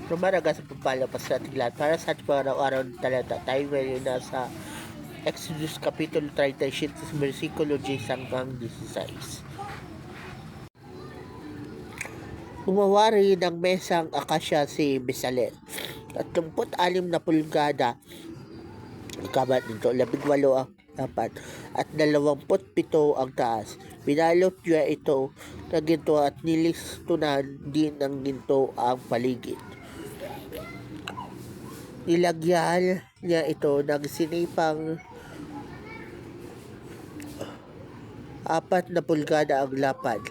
Rumaraga sa pagpalapas sa ating lahat. Para sa ating araw-araw na talata, tayo ngayon nasa Exodus Kapitulo 37, versikulo 10 hanggang 16. Umawari ng mesang akasya si Bezalel. 36 na pulgada kabat nito, 18 ang dapat at 27 ang taas. Binalot niya ito ng ginto at nilistunan din ng ginto ang paligid. Nilagyan niya ito ng sinipang 4 na pulgada ang lapad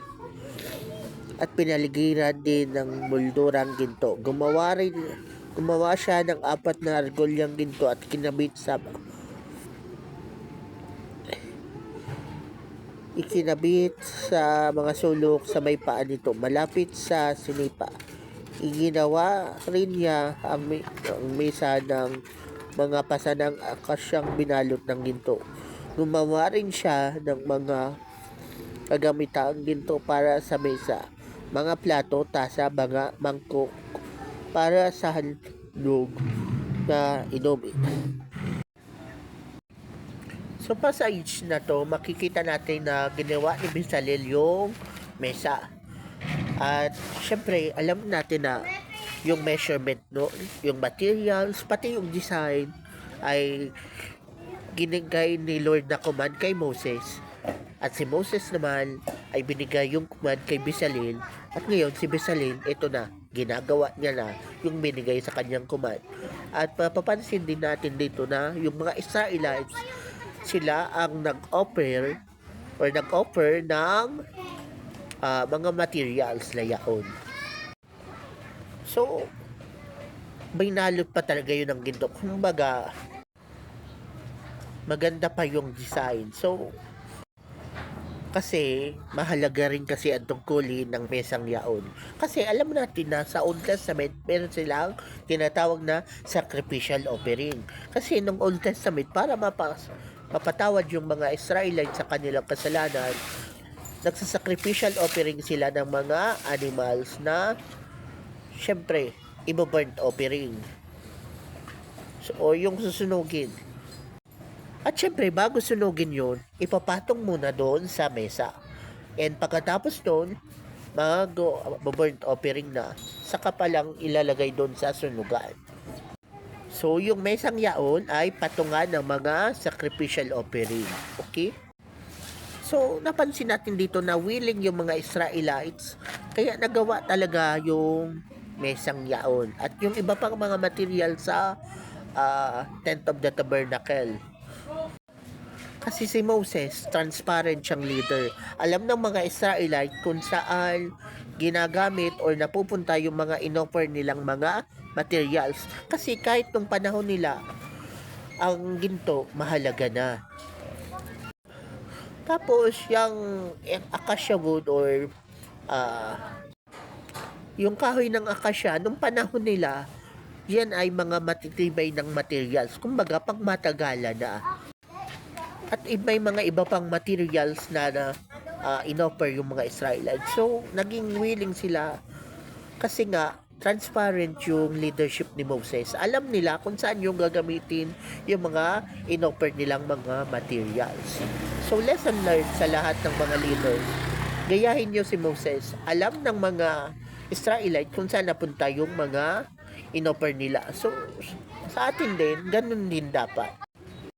at pinaligiran din ng moldurang ginto. Gumawa siya ng 4 na argolyang ginto at ikinabit sa mga sulok sa may paa nito, malapit sa sinipa. Iginawa rin niya ang mesa ng mga pasanang akasyang binalot ng ginto. Gumawa rin siya ng mga kagamitang ginto para sa mesa, mga plato, tasa, mga mangkok para sa handog na inumin. So passage na to, makikita natin na ginawa ni Bezalel yung mesa. At syempre, alam natin na yung measurement, no, yung materials, pati yung design ay ginigay ni Lord na command kay Moses. At si Moses naman ay binigay yung command kay Bezalel. At ngayon si Bezalel, ito na, ginagawa niya na yung binigay sa kanyang command. At papapansin din natin dito na yung mga Israelites, sila ang nag-offer ng mga materials na yaon. So, binalot pa talaga yun ng ginto. Kumbaga, maganda pa yung design. So, kasi mahalaga rin kasi ang tungkulin ng mesang yaon. Kasi alam natin na sa Old Testament, meron silang tinatawag na sacrificial offering. Kasi nung Old Testament, para mapatawad yung mga Israelites sa kanilang kasalanan, nagsasacrificial offering sila ng mga animals na syempre ibo-burnt offering, o yung susunugin. At syempre bago sunugin yun, ipapatong muna doon sa mesa, and pagkatapos doon mag-burnt offering na, saka palang ilalagay doon sa sunugan. So yung mesang yaon ay patungan ng mga sacrificial offering. Okay? So, napansin natin dito na willing yung mga Israelites, kaya nagawa talaga yung mesang yaon. At yung iba pang mga material sa tent of the tabernacle. Kasi si Moses, transparent siyang leader. Alam ng mga Israelite kung saan ginagamit or napupunta yung mga inoffer nilang mga materials. Kasi kahit nung panahon nila, ang ginto mahalaga na. Tapos, yung acacia wood or yung kahoy ng acacia, nung panahon nila, yan ay mga matitibay ng materials. Kumbaga, pang matagalan na. At may mga iba pang materials na inoffer yung mga Israelites. So, naging willing sila kasi nga, transparent yung leadership ni Moses. Alam nila kung saan yung gagamitin yung mga inoffer nilang mga materials. So, lesson learned sa lahat ng mga leaders. Gayahin nyo si Moses. Alam ng mga Israelite kung saan napunta yung mga inoffer nila. So, sa atin din, ganun din dapat.